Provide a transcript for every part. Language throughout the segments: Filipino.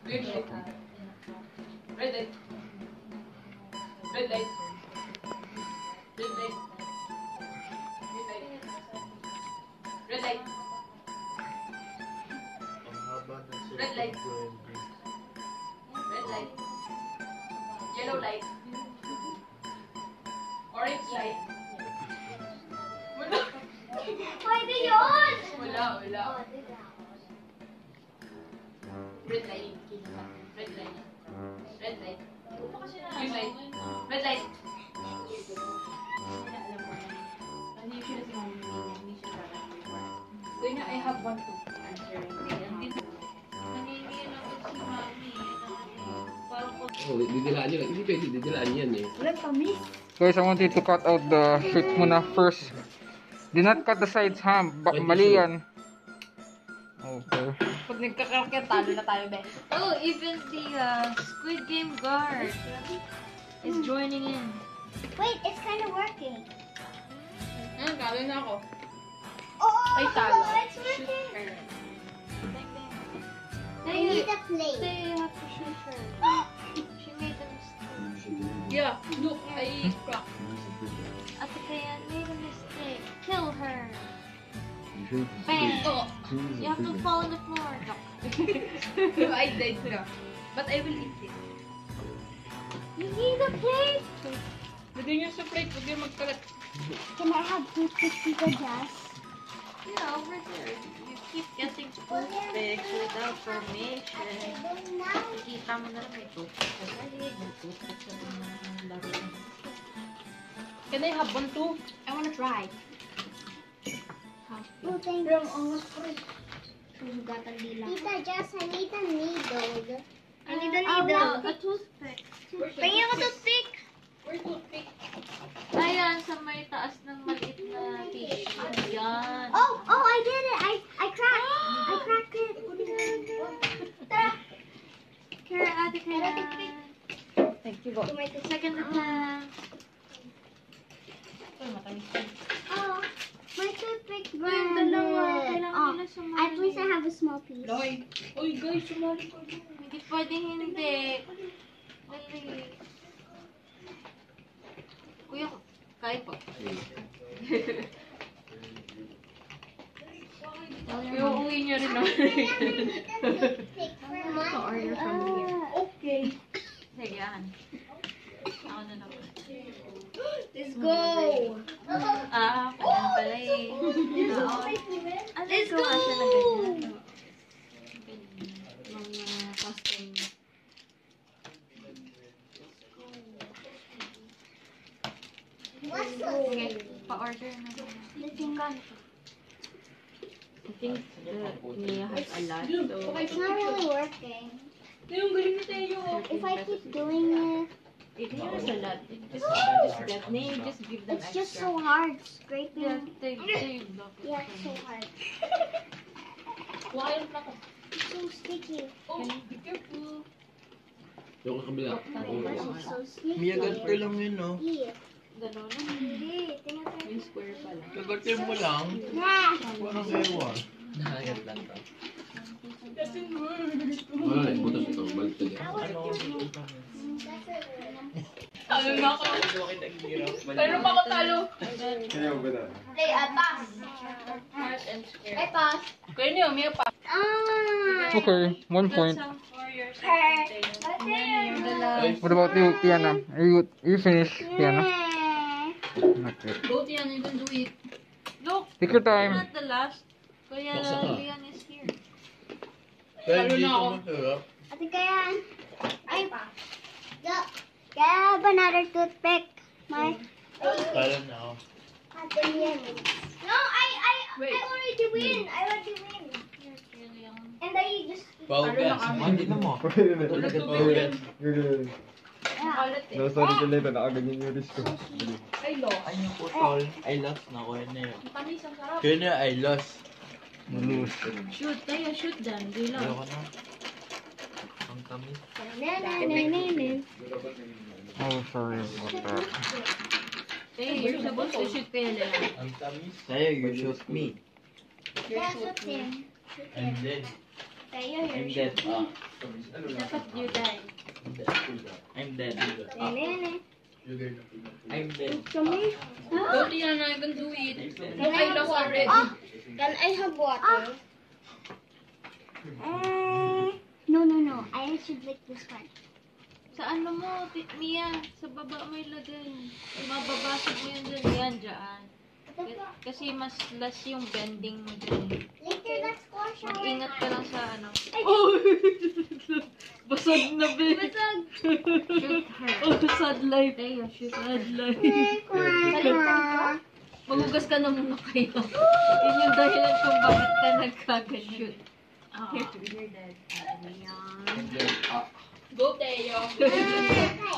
Red light. Red light. Red light. Red light. Red light. Red light. Red light. Yellow light. Orange light. Wala. Pwede yun! Wala. Red light. Red light. Red light. Green light. Red light. Kuya, I have one to answer. Oh, didilaan nyo lang. Hindi pwede, didilaan yan eh. Walang tamis. Guys, I want you to cut out the shoot muna first. Do not cut the sides, ha? Mali yan. Okay. Pag nagkakaroon talo na tayo, be. Oh, even the Squid Game guard is joining in. Wait, it's kind of working. Talo na ako. Oh, Ay, talo. it's working. I They, need a plate. they have to shoot her. She made a mistake. Yeah, look, I cracked. Ate Kaya made a mistake. Kill her. Bang! Bang! Oh, you have to fall on the floor. No. I died na. But I will eat it. You need a plate. Pwede nyo sa plate, pwede magkalat. Can I have toothpick, Tita Jess? Yeah, over there. You keep getting toothpicks without permission. Nakikita mo na lang may toothpicks. May toothpicks na rin na laro. Can I have one too? I want to try. Oh, thanks. Tita Jess, I need a needle. I need a needle. A toothpick. Bring ako toothpick. Where's toothpick? Ayan, sa may taas ng maliit na tissue. Ayan. Oh, I did it. I cracked. I cracked it. Tara. Kara, ate Kara. Thank you, Bo. Second attempt. Oh, my toothpick Yung brand. dalawa, kailangan Oh, nila sumali. at least I have a small piece. Loy. Uy, guys, sumali ko. Hindi pwedeng hindi. Dali. Kuya, kaya po. Iuwi niyo rin naman. order from here. Okay. Sige, yan. Ako na naman. Let's go. Ah, kanya pala eh. Let's go. Siya na ganyan. Mga custom. Sige, pa-order na. I think Mia has a lot, so It's not really working. Yung galing na tayo. If I keep doing it, it has a lot. Just give them it's extra. just so hard Yeah, scraping. they block it. Yeah, it's so hard. Wild na ka. It's so sticky. Oh, be careful. Yung kabila. It's so sticky. Mia, ganito lang yun, no? Yeah. Ganun. Hindi, tinatry. Yung square pala. Kagatin mo lang. Yeah. Parang ewa. Nakagat lang to. Kasi words. Wala, butas ito. Balik ito. Talo na ako. Pero pa ako talo. Play, pass. Heart and square. I pass. Kaya niyo, Mia pa. Ah. Okay, 1 point. What What about you, Tiana? Are you finished, Tiana? Okay. Go, Tian, you can do it. Look, Take your time. not the last. Kuya, Baksa ka. Leon is here. Kaya Talo dito na ako. masarap. Ate kaya, ay, kaya have another toothpick. My, Kala na ako. Ate yan. No, I already win. I already win. And I just, Paugas. Hindi na mo. Paugas. yeah. sorry ka later. Nakaganyan yung wrist ko. Ay, lo. Ay, yung putol. I lost na ko yun na yun. Panis, ang sarap. Kaya na, I lost. Shoot, tayo, shoot them. They love. Ayoko na. Ang tamis. Oh, sorry about that. Hey, you're supposed to shoot kaya Leon. Ang tamis. Sa'yo, you shoot me. That's the thing. And then, Tayo, I'm you're dead. Dapat you die. I'm dead. Nene. I'm dead. Come here. Go, Tiana, I can do it. Can I I have lost water? already. Can I have water? No. I should lick this one. Sa ano mo, Mia, sa baba mo ilagay. Mababasag mo yun dyan. Yan, dyan. Kasi mas less yung bending mo dyan. Later, let's go shower. Mag-ingat ka lang sa ano. Oh! Basag na, be. Basag. Shoot her. Oh, sad life. Teo, shoot sad life. Magugas ka na muna kayo. Yun yung dahilan kung bakit ka nagkaganyan. Shoot. You're dead. Go, Teo.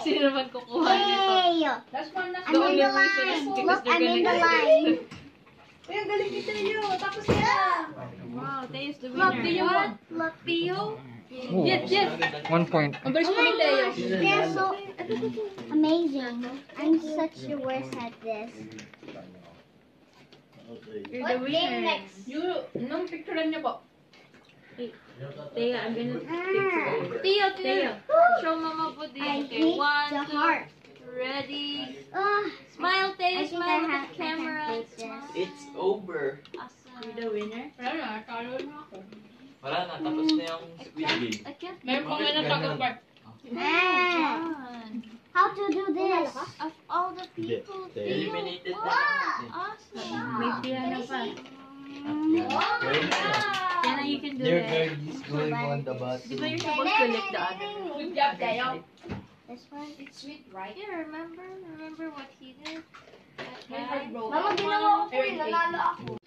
Sino naman kukuha nito? Hey! Last one, last The I'm only in the reason is line. because Look, they're I'm in gonna the get line. Uy, ang galing ni Teo. Tapos na. Wow, Teo's the Look, winner. Teo. What? Look, Teo? Oh, Yes, yes. 1 point. Ang bilis mo ni Teo. they're so amazing. I'm such the worst at this. You're the What game winner. next? Nung picturean niyo po. Teo, I'm gonna picture you. Teo. Show Mama po din. I Okay, hate 1, the 2, heart. ready. I Smile, Teo. think Smile. Look I at the camera. can't take this. It's over. Awesome. You're the winner? Wala na, talo na ako. Wala na, tapos na yung Squid Game. I can't Meron pa nga ng tagal part. John. How to do this? Of all the people, Teo. Eliminated na. Awesome. May piano pa. Very nice. Tiana, you can do Their it. girl is going on the bus. Di ba you're supposed to lick the other? Good job, Teo. This one? It's sweet, right? Yeah, remember? Remember what he did? That guy? Mama, ginawa ko po yun. Nanalo ako.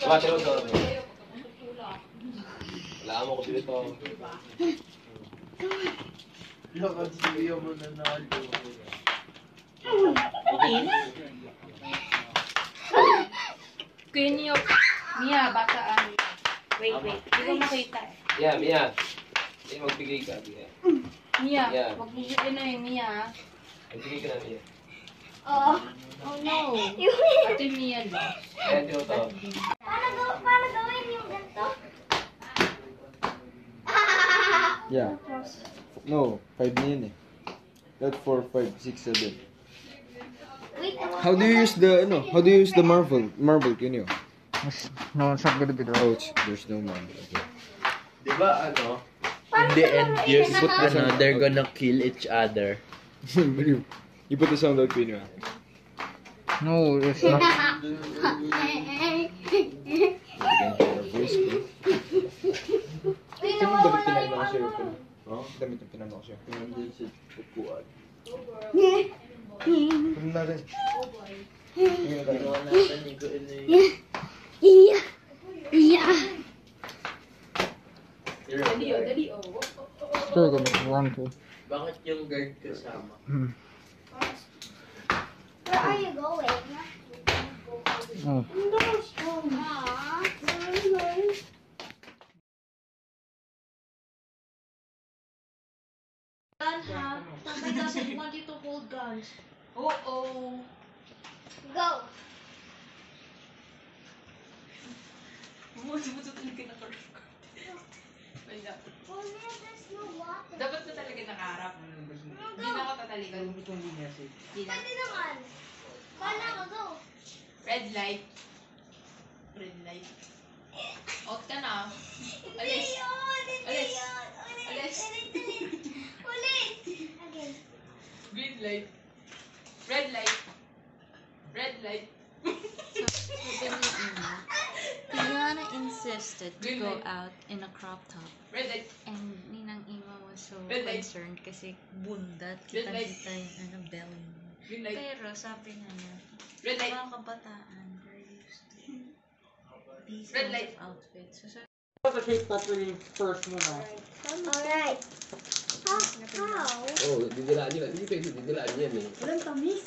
Bakit mo to? Wala mo ko dito. Lakad siya mo nanalo. Kuya Mia, bataan. Wait. Hindi ko makita. Yeah, Mia. Hindi magbigay ka, Mia. Mia, Yeah. magbibigay na eh, Mia. Magbigay ka na, Mia. Oh. Oh no. Ate Mia, no? Ayan, tino to. Paano gawin yung ganito? Yeah. No, 5 na yun eh. Not 4, 5, 6, 7. Wait, How do you use the, how do you use the marble? Marble, can you? No, it's not gonna be the Ouch, there's no marble. Okay. Di ba ano? In the end, they're gonna kill each other. You put the sound out, Pino. No, it's not. You can hear a voice, bro. Wait, Saan yung damit nawawala pinano yung ko sa'yo? ano. Oh? Damit yung pinano ko sa'yo. Nandun sa upuan. Tingnan natin. Tingnan natin. Ginawa natin yung kuin na yun. Yeah. Dali, oh. Still gonna 1, 2. Bakit yung guard kasama? Where are you going? Oh. Gun, ha? Somebody doesn't want you to hold guns. Oh. Go. Bumuso talaga naka-record. Oh, there's no water. Dapat na talaga nakaharap. Hindi na ako tatalikan. Hindi na. Pwede naman. Kala ka, go. Red light. Out ka na. Alis. Alis. Alis. Ulit. Okay. Green light. Red light. Tiana insisted to go out in a crop top. Red light. And Ninang Ima was so Red light. concerned kasi bundat, Red light. kita-kita yung belly mo. Green light. Pero sabi nga niya, Red light. mga kabataan, they're used to these Red kinds light. of outfits. So, Alright. How? Oh, didilaan nila. Hindi pwede didilaan yan eh. Walang tamis.